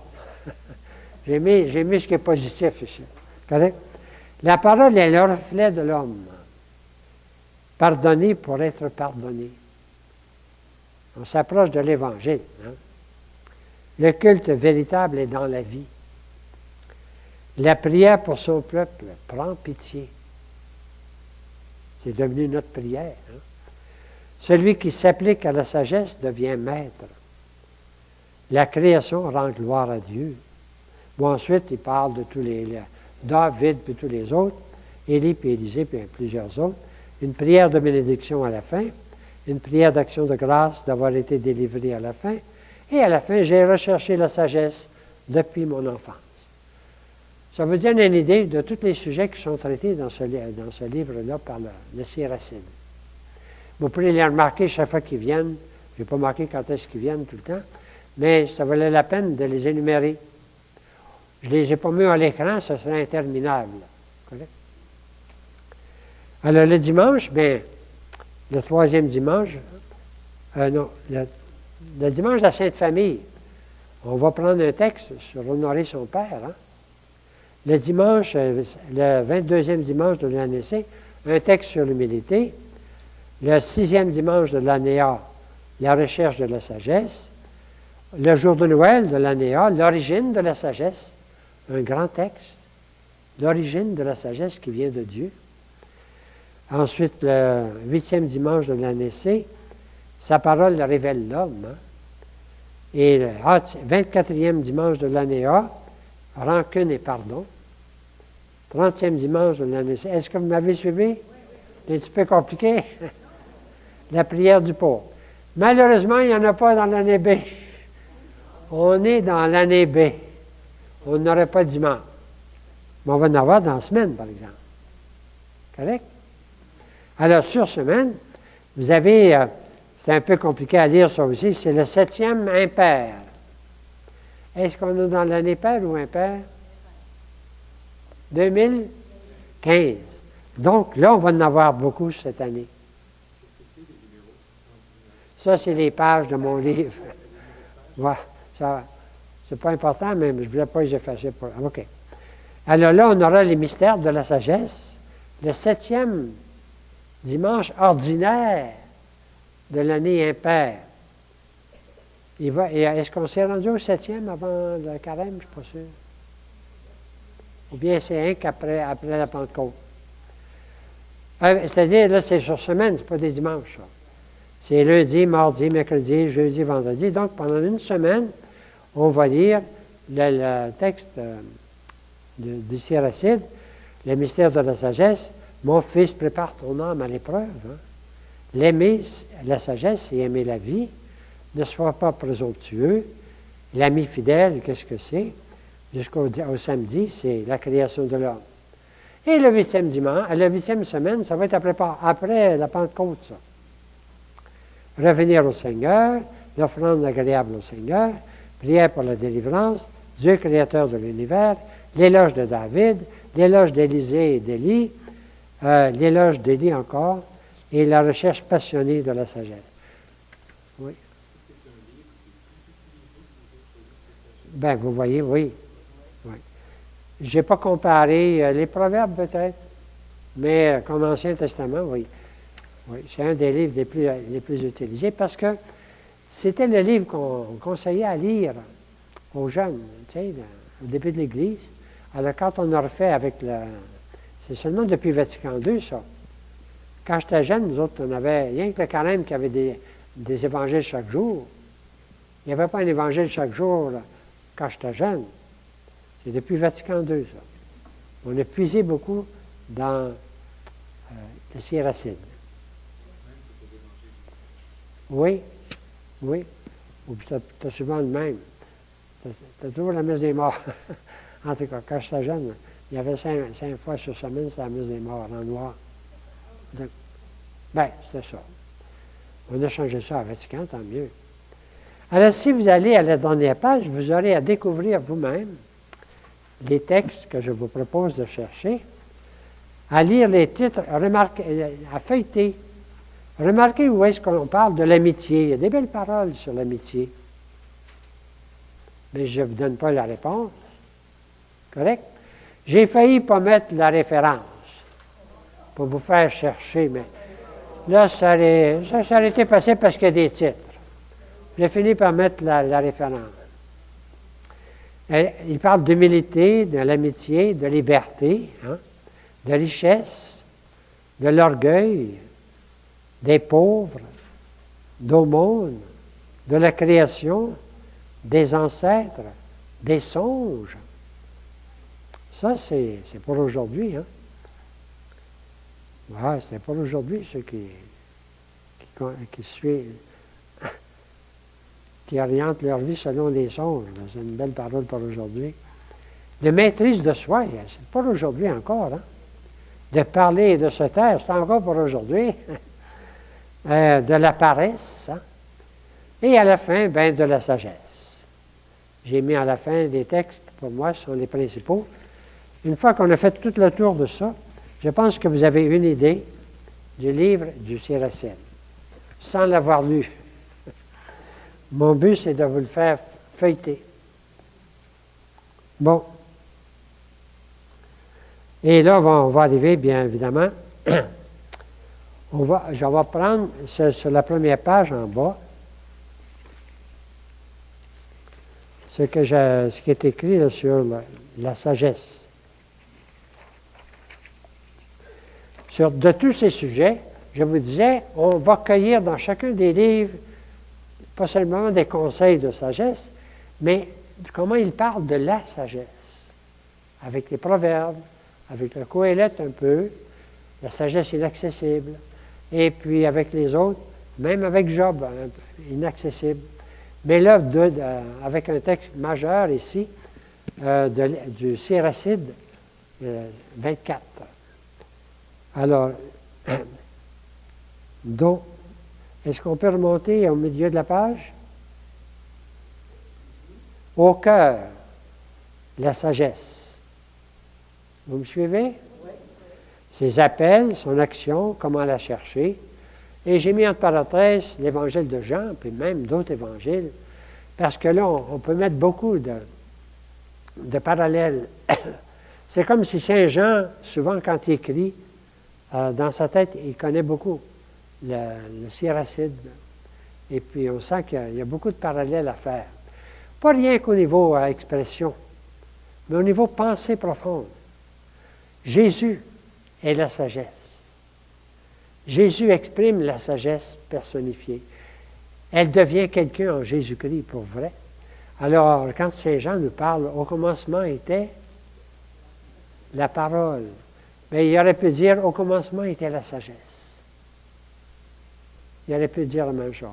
Speaker 1: j'ai mis ce qui est positif ici. Correct? La parole est le reflet de l'homme. Pardonner pour être pardonné. On s'approche de l'Évangile. Hein? Le culte véritable est dans la vie. La prière pour son peuple prend pitié. C'est devenu notre prière. Hein? Celui qui s'applique à la sagesse devient maître. La création rend gloire à Dieu. Bon, ensuite, il parle de tous les David puis tous les autres, Élie puis Élisée puis plusieurs autres. Une prière de bénédiction à la fin, une prière d'action de grâce d'avoir été délivré à la fin. Et à la fin, j'ai recherché la sagesse depuis mon enfance. Ça vous donne une idée de tous les sujets qui sont traités dans ce livre-là par le Siracide. Vous pouvez les remarquer chaque fois qu'ils viennent. Je n'ai pas marqué quand est-ce qu'ils viennent tout le temps, mais ça valait la peine de les énumérer. Je ne les ai pas mis à l'écran, ça serait interminable. Correct? Alors, le dimanche, bien, le troisième dimanche, le dimanche de la Sainte Famille, on va prendre un texte sur honorer son père. Hein? Le dimanche, le 22e dimanche de l'année C, un texte sur l'humilité. Le 6e dimanche de l'année A, la recherche de la sagesse. Le jour de Noël de l'année A, l'origine de la sagesse, un grand texte. L'origine de la sagesse qui vient de Dieu. Ensuite, le 8e dimanche de l'année C, sa parole révèle l'homme. Hein? Et le 24e dimanche de l'année A, rancune et pardon. 30e dimanche de l'année C. Est-ce que vous m'avez suivi? C'est un petit peu compliqué. La prière du pauvre. Malheureusement, il n'y en a pas dans l'année B. On est dans l'année B. On n'aurait pas dimanche. Mais on va en avoir dans la semaine, par exemple. Correct? Alors, sur semaine, vous avez, c'est un peu compliqué à lire ça aussi, c'est le 7e impair. Est-ce qu'on est dans l'année paire ou impair? 2015. Donc, là, on va en avoir beaucoup cette année. Ça, c'est les pages de mon livre. Voilà, ça, c'est pas important, mais je ne voulais pas les effacer. OK. Alors là, on aura les mystères de la sagesse. Le 7e dimanche ordinaire de l'année impaire. Est-ce qu'on s'est rendu au 7e avant le carême? Je ne suis pas sûr. Ou bien c'est un qu'après la Pentecôte. C'est-à-dire, là, c'est sur semaine, ce n'est pas des dimanches, ça. C'est lundi, mardi, mercredi, jeudi, vendredi. Donc, pendant une semaine, on va lire le texte du Siracide, le mystère de la sagesse. Mon fils, prépare ton âme à l'épreuve. Hein. L'aimer, la sagesse, et aimer la vie. Ne sois pas présomptueux. L'ami fidèle, qu'est-ce que c'est? Jusqu'au samedi, c'est la création de l'homme. Et le 8e dimanche, la 8e semaine, ça va être après la Pentecôte, ça. Revenir au Seigneur, l'offrande agréable au Seigneur, prière pour la délivrance, Dieu créateur de l'univers, l'éloge de David, l'éloge d'Élisée et d'Élie, l'éloge d'Élie encore, et la recherche passionnée de la sagesse. Oui. Bien, vous voyez, oui. Je n'ai pas comparé les proverbes peut-être, mais comme Ancien Testament, oui. Oui, c'est un des livres les plus utilisés parce que c'était le livre qu'on conseillait à lire aux jeunes, tu sais, au début de l'Église. Alors, quand on a refait avec c'est seulement depuis Vatican II, ça. Quand j'étais jeune, nous autres, on avait rien que le carême qui avait des évangiles chaque jour. Il n'y avait pas un évangile chaque jour là, quand j'étais jeune. C'est depuis Vatican II, ça. On a puisé beaucoup dans le Siracide. Oui, oui. Ou puis tu as souvent le même. Tu as toujours la messe des morts. En tout cas, quand j'étais jeune, il y avait 5 fois sur semaine, c'est la messe des morts en noir. Bien, c'était ça. On a changé ça à Vatican, tant mieux. Alors, si vous allez à la dernière page, vous aurez à découvrir vous-même les textes que je vous propose de chercher, à lire les titres, à feuilleter. Remarquez où est-ce qu'on parle de l'amitié. Il y a des belles paroles sur l'amitié. Mais je ne vous donne pas la réponse. Correct? J'ai failli pas mettre la référence pour vous faire chercher, mais là, ça aurait été passé parce qu'il y a des titres. J'ai fini par mettre la référence. Il parle d'humilité, de l'amitié, de liberté, hein, de richesse, de l'orgueil, des pauvres, d'aumône, de la création, des ancêtres, des songes. Ça, c'est pour aujourd'hui. Hein? Ouais, c'est pour aujourd'hui, ceux qui suivent, qui orientent leur vie selon les songes. C'est une belle parole pour aujourd'hui. De maîtrise de soi, c'est pour aujourd'hui encore. Hein? De parler et de se taire, c'est encore pour aujourd'hui. De la paresse, hein? Et à la fin, ben, de la sagesse. J'ai mis à la fin des textes qui, pour moi, sont les principaux. Une fois qu'on a fait tout le tour de ça, je pense que vous avez une idée du livre du Siracide, sans l'avoir lu. Mon but, c'est de vous le faire feuilleter. Bon. Et là, on va arriver, bien évidemment, Je vais prendre sur la première page en bas ce qui est écrit là, sur la sagesse. De tous ces sujets, je vous disais, on va cueillir dans chacun des livres, pas seulement des conseils de sagesse, mais comment il parle de la sagesse, avec les proverbes, avec le Coëlette un peu, la sagesse inaccessible, et puis avec les autres, même avec Job, inaccessible. Mais là, avec un texte majeur ici, du Siracide 24. Alors, donc, est-ce qu'on peut remonter au milieu de la page? Au cœur, la sagesse. Vous me suivez? Ses appels, son action, comment la chercher. Et j'ai mis entre parenthèses l'évangile de Jean, puis même d'autres évangiles, parce que là, on peut mettre beaucoup de parallèles. C'est comme si Saint Jean, souvent quand il écrit, dans sa tête, il connaît beaucoup le Siracide. Et puis, on sent qu'il y a beaucoup de parallèles à faire. Pas rien qu'au niveau expression, mais au niveau pensée profonde. Jésus est la sagesse. Jésus exprime la sagesse personnifiée. Elle devient quelqu'un en Jésus-Christ, pour vrai. Alors, quand Saint Jean nous parle, au commencement était la parole. Mais il aurait pu dire, au commencement était la sagesse. Il aurait pu dire la même chose.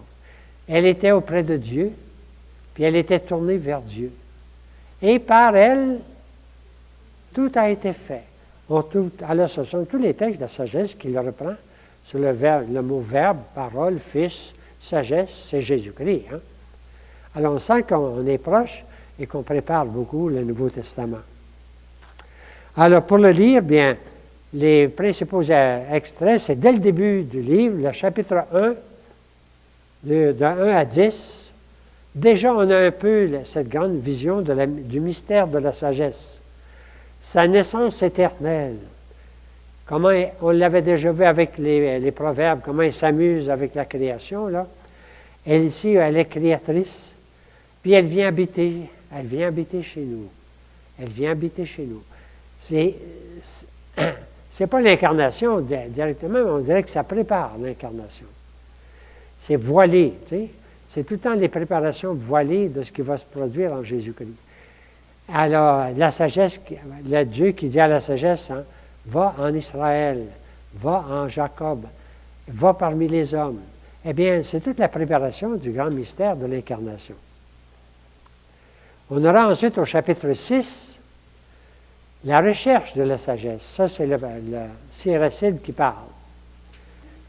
Speaker 1: Elle était auprès de Dieu, puis elle était tournée vers Dieu. Et par elle, tout a été fait. Alors, ce sont tous les textes de la sagesse qu'il reprend sur le mot verbe, parole, fils, sagesse, c'est Jésus-Christ. Hein? Alors, on sent qu'on est proche et qu'on prépare beaucoup le Nouveau Testament. Alors, pour le lire, bien, les principaux extraits, c'est dès le début du livre, le chapitre 1, de 1 à 10. Déjà, on a un peu cette grande vision du mystère de la sagesse. Sa naissance éternelle. Comment on l'avait déjà vu avec les proverbes, comment il s'amuse avec la création, là. Elle ici, elle est créatrice, puis elle vient habiter chez nous. Elle vient habiter chez nous. C'est pas l'incarnation directement, mais on dirait que ça prépare l'incarnation. C'est voilé, tu sais. C'est tout le temps les préparations voilées de ce qui va se produire en Jésus-Christ. Alors, la sagesse, le Dieu qui dit à la sagesse, hein, va en Israël, va en Jacob, va parmi les hommes. Eh bien, c'est toute la préparation du grand mystère de l'incarnation. On aura ensuite au chapitre 6, la recherche de la sagesse. Ça, c'est le Siracide qui parle,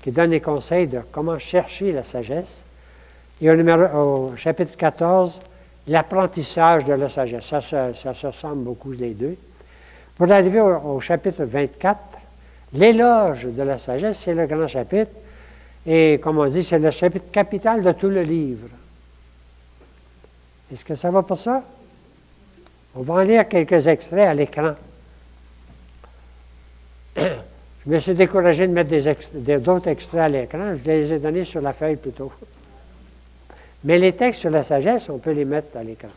Speaker 1: qui donne les conseils de comment chercher la sagesse. Et au chapitre 14, l'apprentissage de la sagesse. Ça se ressemble beaucoup les deux. Pour arriver au chapitre 24, l'éloge de la sagesse, c'est le grand chapitre. Et comme on dit, c'est le chapitre capital de tout le livre. Est-ce que ça va pour ça? On va en lire quelques extraits à l'écran. Je me suis découragé de mettre d'autres extraits à l'écran. Je les ai donnés sur la feuille plutôt. Mais les textes sur la sagesse, on peut les mettre à l'écran.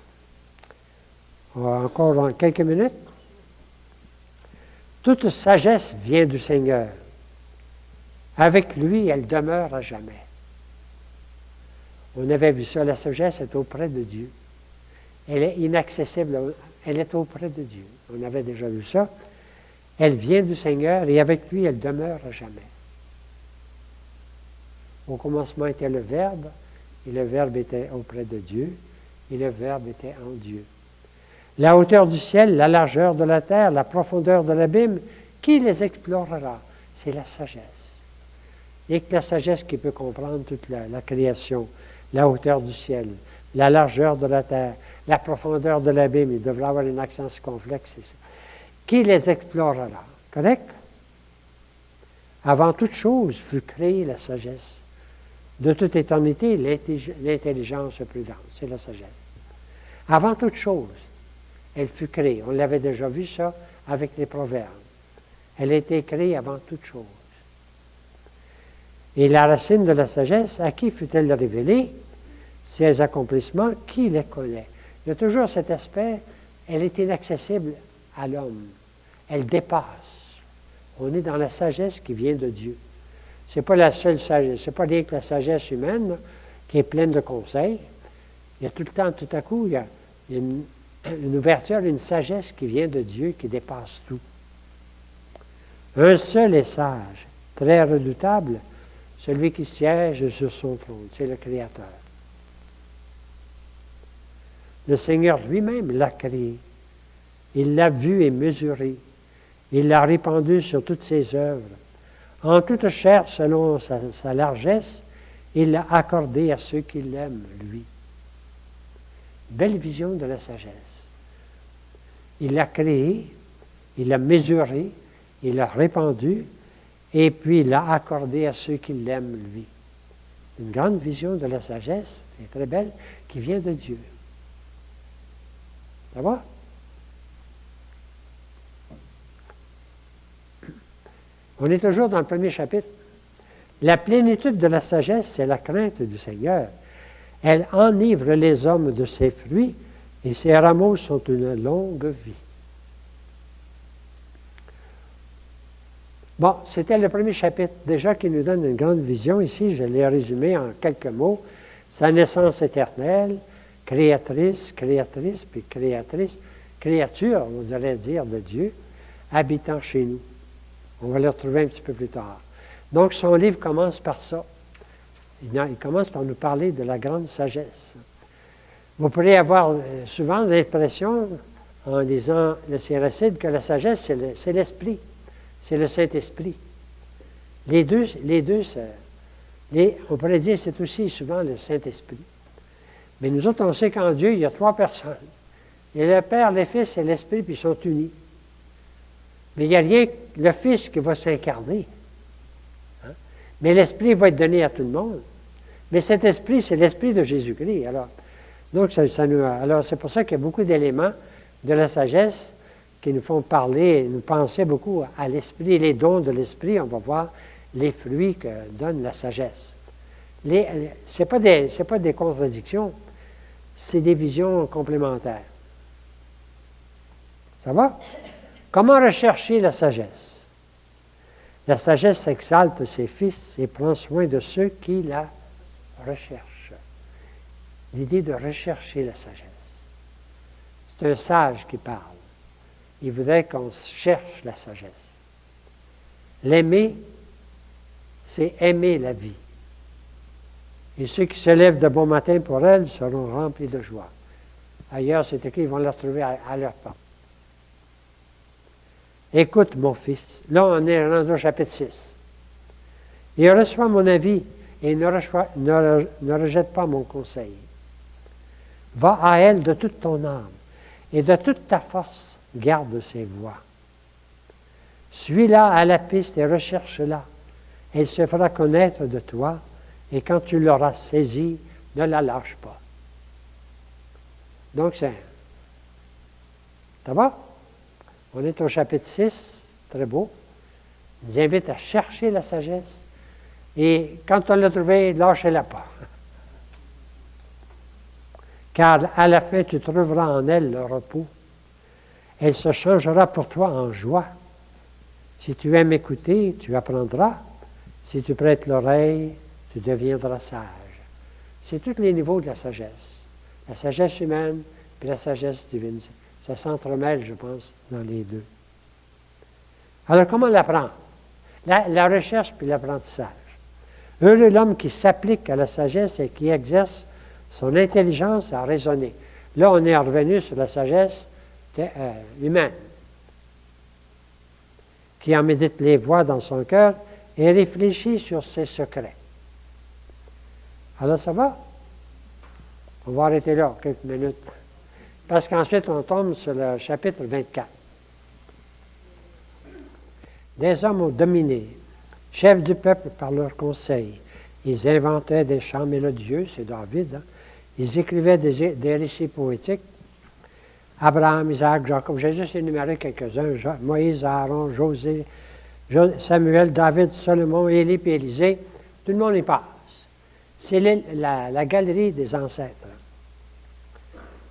Speaker 1: Encore quelques minutes. Toute sagesse vient du Seigneur. Avec lui, elle demeure à jamais. On avait vu ça, la sagesse est auprès de Dieu. Elle est inaccessible, elle est auprès de Dieu. On avait déjà vu ça. Elle vient du Seigneur et avec lui, elle demeure à jamais. Au commencement était le Verbe, et le Verbe était auprès de Dieu, et le Verbe était en Dieu. La hauteur du ciel, la largeur de la terre, la profondeur de l'abîme, qui les explorera? C'est la sagesse. Il n'y a que la sagesse qui peut comprendre toute la création, la hauteur du ciel, la largeur de la terre, la profondeur de l'abîme. Il devrait avoir un accent circonflexe. Qui les explorera? Correct? Avant toute chose fut créée la sagesse. De toute éternité, l'intelligence prudente. C'est la sagesse. Avant toute chose, elle fut créée. On l'avait déjà vu ça avec les proverbes. Elle a été créée avant toute chose. Et la racine de la sagesse, à qui fut-elle révélée? Ses accomplissements, qui les connaît? Il y a toujours cet aspect, elle est inaccessible à l'homme. Elle dépasse. On est dans la sagesse qui vient de Dieu. Ce n'est pas la seule sagesse, ce n'est pas rien que la sagesse humaine là, qui est pleine de conseils. Il y a tout le temps, tout à coup, il y a une ouverture, une sagesse qui vient de Dieu, qui dépasse tout. Un seul est sage, très redoutable, celui qui siège sur son trône, c'est le Créateur. Le Seigneur lui-même l'a créé. Il l'a vu et mesuré. Il l'a répandu sur toutes ses œuvres. En toute chair, selon sa largesse, il l'a accordé à ceux qui l'aiment, lui. Belle vision de la sagesse. Il l'a créé, il l'a mesuré, il l'a répandu, et puis il l'a accordé à ceux qui l'aiment, lui. Une grande vision de la sagesse, c'est très belle, qui vient de Dieu. Ça va? On est toujours dans le premier chapitre. La plénitude de la sagesse, c'est la crainte du Seigneur. Elle enivre les hommes de ses fruits et ses rameaux sont une longue vie. Bon, c'était le premier chapitre déjà qui nous donne une grande vision. Ici, je l'ai résumé en quelques mots. Sa naissance éternelle, créatrice, puis créatrice, créature, on devrait dire, de Dieu, habitant chez nous. On va le retrouver un petit peu plus tard. Donc, son livre commence par ça. Il commence par nous parler de la grande sagesse. Vous pourrez avoir souvent l'impression, en lisant le Siracide, que la sagesse, c'est l'esprit. C'est le Saint-Esprit. Les deux, on pourrait dire, c'est aussi souvent le Saint-Esprit. Mais nous autres, on sait qu'en Dieu, il y a trois personnes. Il y a le Père, le Fils et l'Esprit, puis ils sont unis. Mais il n'y a rien que le Fils qui va s'incarner. Hein? Mais l'Esprit va être donné à tout le monde. Mais cet Esprit, c'est l'Esprit de Jésus-Christ. Donc, alors c'est pour ça qu'il y a beaucoup d'éléments de la sagesse qui nous font parler, nous penser beaucoup à l'Esprit, les dons de l'Esprit. On va voir les fruits que donne la sagesse. Ce n'est pas des contradictions, c'est des visions complémentaires. Ça va? Comment rechercher la sagesse? La sagesse exalte ses fils et prend soin de ceux qui la recherchent. L'idée de rechercher la sagesse. C'est un sage qui parle. Il voudrait qu'on cherche la sagesse. L'aimer, c'est aimer la vie. Et ceux qui se lèvent de bon matin pour elle seront remplis de joie. Ailleurs, c'est écrit, ils vont la retrouver à leur porte. Écoute, mon fils. Là, on est rendu au chapitre 6. Et reçois mon avis et ne rejette pas mon conseil. Va à elle de toute ton âme et de toute ta force, garde ses voies. Suis-la à la piste et recherche-la. Elle se fera connaître de toi et quand tu l'auras saisie, ne la lâche pas. Donc, ça va? On est au chapitre 6, très beau. Il nous invite à chercher la sagesse. Et quand on l'a trouvée, lâchez-la pas. Car à la fin, tu trouveras en elle le repos. Elle se changera pour toi en joie. Si tu aimes écouter, tu apprendras. Si tu prêtes l'oreille, tu deviendras sage. C'est tous les niveaux de la sagesse. La sagesse humaine et la sagesse divine. Ça s'entremêle, je pense, dans les deux. Alors, comment l'apprendre? La recherche puis l'apprentissage. Heureux l'homme qui s'applique à la sagesse et qui exerce son intelligence à raisonner. Là, on est revenu sur la sagesse humaine, qui en médite les voies dans son cœur et réfléchit sur ses secrets. Alors, ça va? On va arrêter là quelques minutes. Parce qu'ensuite, on tombe sur le chapitre 24. Des hommes ont dominé, chefs du peuple par leur conseil. Ils inventaient des chants mélodieux, c'est David. Hein? Ils écrivaient des récits poétiques. Abraham, Isaac, Jacob, j'ai juste énuméré quelques-uns. Moïse, Aaron, José, Samuel, David, Salomon, Élie et Élisée. Tout le monde y passe. C'est la galerie des ancêtres.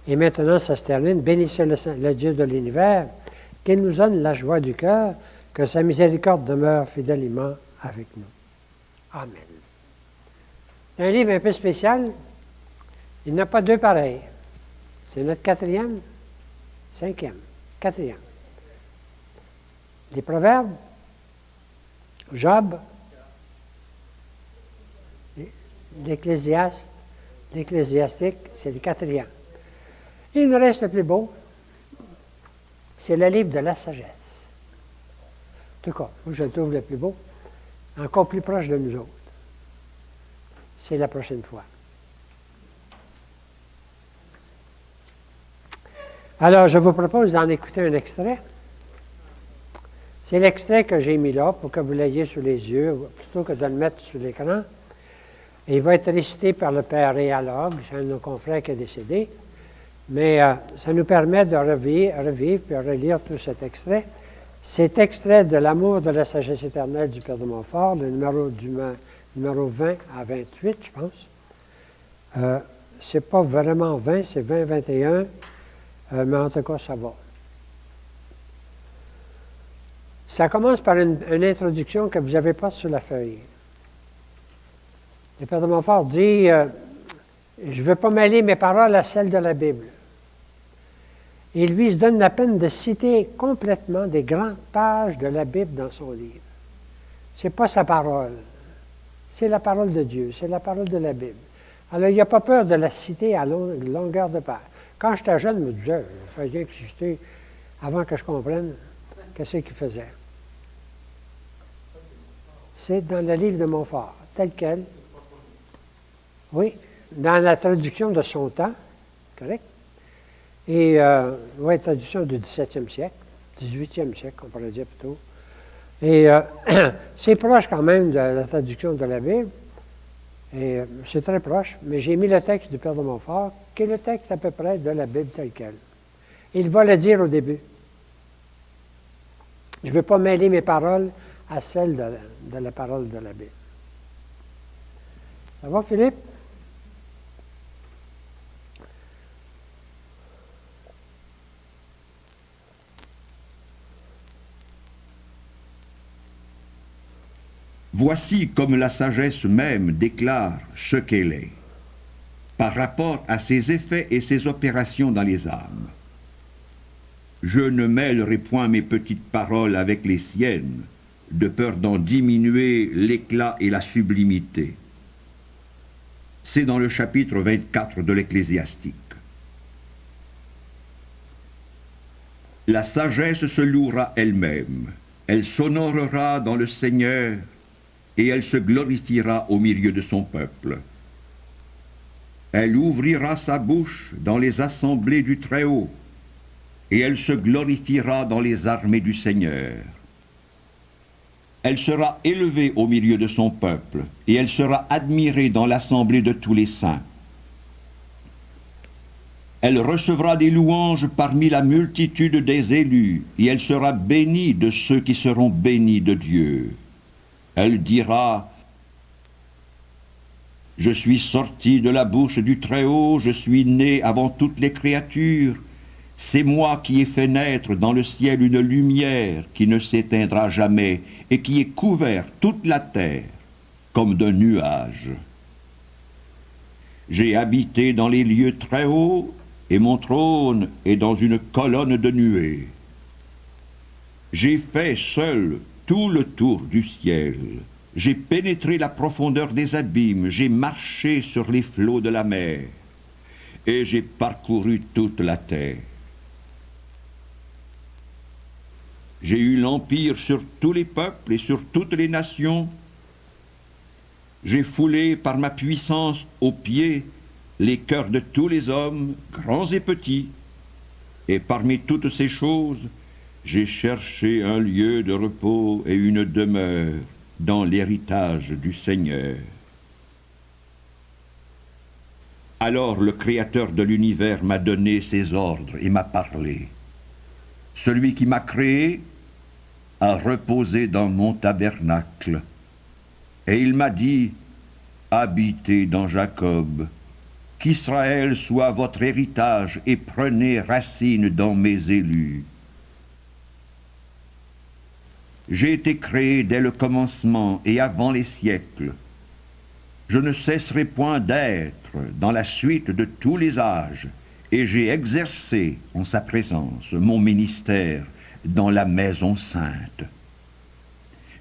Speaker 1: Et maintenant, ça se termine. Bénissez le Dieu de l'univers, qu'il nous donne la joie du cœur, que sa miséricorde demeure fidèlement avec nous. Amen. C'est un livre un peu spécial. Il n'y en a pas deux pareils. C'est notre quatrième, quatrième. Les Proverbes, Job, l'Ecclésiaste, l'Ecclésiastique, c'est le quatrième. Et il nous reste le plus beau, c'est le livre de la sagesse. En tout cas, moi je le trouve le plus beau, encore plus proche de nous autres. C'est la prochaine fois. Alors, je vous propose d'en écouter un extrait. C'est l'extrait que j'ai mis là pour que vous l'ayez sous les yeux, plutôt que de le mettre sur l'écran. Et il va être récité par le père Réalogue, c'est un de nos confrères qui est décédé. Mais ça nous permet de revivre puis relire tout cet extrait. C'est extrait de L'amour de la sagesse éternelle du Père de Montfort, le numéro 20 à 28, je pense. C'est pas vraiment 20, c'est 20-21, mais en tout cas, ça va. Ça commence par une introduction que vous n'avez pas sur la feuille. Le Père de Montfort dit je ne veux pas mêler mes paroles à celles de la Bible. Et lui, il se donne la peine de citer complètement des grandes pages de la Bible dans son livre. Ce n'est pas sa parole. C'est la parole de Dieu. C'est la parole de la Bible. Alors, il n'a pas peur de la citer à longueur de page. Quand j'étais jeune, je me disais, il fallait que citer avant que je comprenne qu'est-ce qu'il faisait. C'est dans le livre de Montfort, tel quel. Oui, dans la traduction de son temps, correct? Et, oui, traduction du 17e siècle, 18e siècle, on pourrait dire plutôt. Et c'est proche quand même de la traduction de la Bible. Et c'est très proche, mais j'ai mis le texte du Père de Montfort, qui est le texte à peu près de la Bible telle quelle. Il va le dire au début. Je ne veux pas mêler mes paroles à celles de la parole de la Bible. Ça va, Philippe?
Speaker 4: Voici comme la sagesse même déclare ce qu'elle est, par rapport à ses effets et ses opérations dans les âmes. Je ne mêlerai point mes petites paroles avec les siennes, de peur d'en diminuer l'éclat et la sublimité. C'est dans le chapitre 24 de l'Ecclésiastique. La sagesse se louera elle-même, elle s'honorera dans le Seigneur, et elle se glorifiera au milieu de son peuple. Elle ouvrira sa bouche dans les assemblées du Très-Haut, et elle se glorifiera dans les armées du Seigneur. Elle sera élevée au milieu de son peuple, et elle sera admirée dans l'assemblée de tous les saints. Elle recevra des louanges parmi la multitude des élus, et elle sera bénie de ceux qui seront bénis de Dieu. Elle dira, « Je suis sorti de la bouche du Très-Haut, je suis né avant toutes les créatures. C'est moi qui ai fait naître dans le ciel une lumière qui ne s'éteindra jamais et qui est couvert toute la terre comme d'un nuage. J'ai habité dans les lieux très hauts et mon trône est dans une colonne de nuées. J'ai fait seul tout le tour du ciel. J'ai pénétré la profondeur des abîmes, j'ai marché sur les flots de la mer, et j'ai parcouru toute la terre. J'ai eu l'empire sur tous les peuples et sur toutes les nations. J'ai foulé par ma puissance aux pieds les cœurs de tous les hommes, grands et petits, et parmi toutes ces choses, j'ai cherché un lieu de repos et une demeure dans l'héritage du Seigneur. Alors le Créateur de l'univers m'a donné ses ordres et m'a parlé. Celui qui m'a créé a reposé dans mon tabernacle. Et il m'a dit, habitez dans Jacob, qu'Israël soit votre héritage et prenez racine dans mes élus. J'ai été créé dès le commencement et avant les siècles. Je ne cesserai point d'être dans la suite de tous les âges, et j'ai exercé en sa présence mon ministère dans la maison sainte.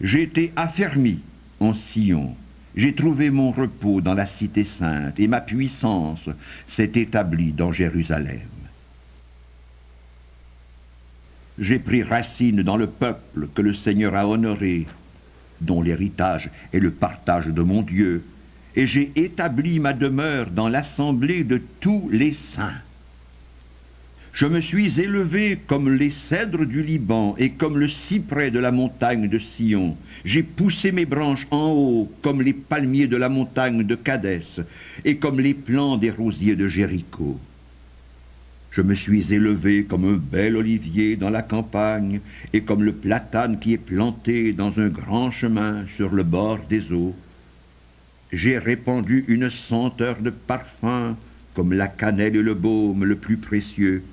Speaker 4: J'ai été affermi en Sion, j'ai trouvé mon repos dans la cité sainte, et ma puissance s'est établie dans Jérusalem. J'ai pris racine dans le peuple que le Seigneur a honoré, dont l'héritage est le partage de mon Dieu, et j'ai établi ma demeure dans l'assemblée de tous les saints. Je me suis élevé comme les cèdres du Liban et comme le cyprès de la montagne de Sion. J'ai poussé mes branches en haut comme les palmiers de la montagne de Cadès et comme les plants des rosiers de Jéricho. Je me suis élevé comme un bel olivier dans la campagne et comme le platane qui est planté dans un grand chemin sur le bord des eaux. J'ai répandu une senteur de parfum comme la cannelle et le baume le plus précieux,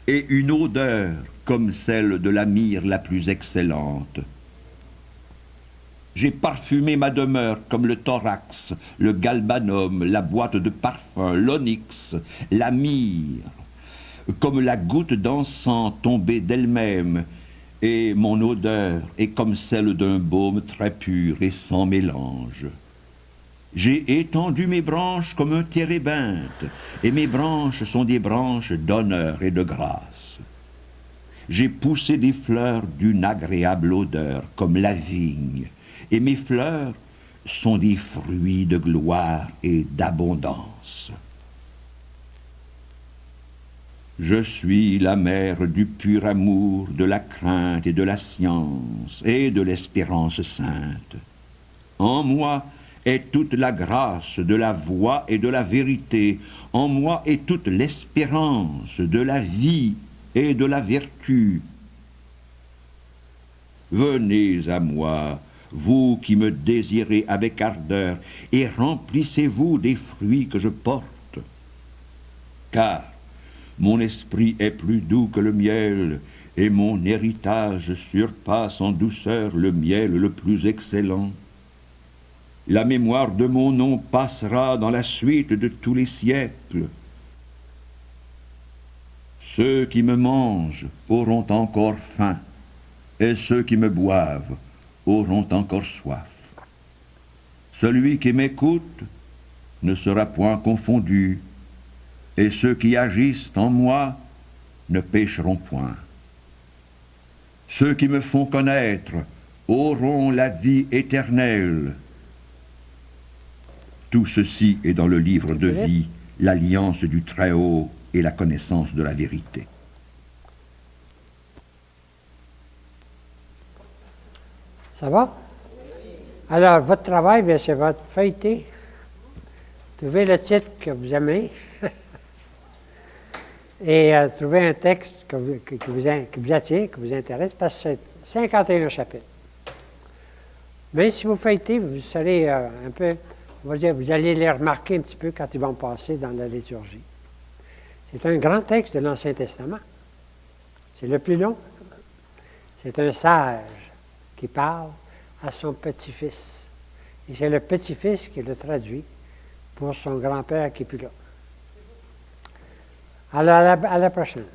Speaker 4: et une odeur comme celle de la myrrhe la plus excellente. J'ai parfumé ma demeure comme le thorax, le galbanum, la boîte de parfum, l'onyx, la myrrhe, comme la goutte d'encens tombée d'elle-même, et mon odeur est comme celle d'un baume très pur et sans mélange. J'ai étendu mes branches comme un térébinthe, et mes branches sont des branches d'honneur et de grâce. J'ai poussé des fleurs d'une agréable odeur, comme la vigne, et mes fleurs sont des fruits de gloire et d'abondance. Je suis la mère du pur amour, de la crainte et de la science, et de l'espérance sainte. En moi est toute la grâce de la voix et de la vérité. En moi est toute l'espérance de la vie et de la vertu. Venez à moi, vous qui me désirez avec ardeur, et remplissez-vous des fruits que je porte. Car mon esprit est plus doux que le miel, et mon héritage surpasse en douceur le miel le plus excellent. La mémoire de mon nom passera dans la suite de tous les siècles. Ceux qui me mangent auront encore faim, et ceux qui me boivent auront encore soif. Celui qui m'écoute ne sera point confondu, et ceux qui agissent en moi ne pécheront point. Ceux qui me font connaître auront la vie éternelle. Tout ceci est dans le livre de vie, l'alliance du Très-Haut et la connaissance de la vérité.
Speaker 1: Ça va? Alors, votre travail, bien, c'est votre feuilleté. Trouvez le titre que vous aimez et trouvez un texte qui vous attire, qui vous intéresse, parce que c'est 51 chapitres. Mais si vous feuilletez, vous serez un peu... On va dire, vous allez les remarquer un petit peu quand ils vont passer dans la liturgie. C'est un grand texte de l'Ancien Testament. C'est le plus long. C'est un sage qui parle à son petit-fils. Et c'est le petit-fils qui le traduit pour son grand-père qui n'est plus là. Alors, à la prochaine.